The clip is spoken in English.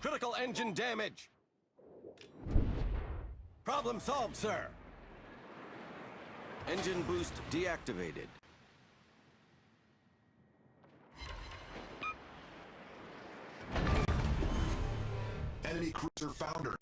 Critical engine damage. Problem solved, sir. Engine boost deactivated. Enemy cruiser foundered.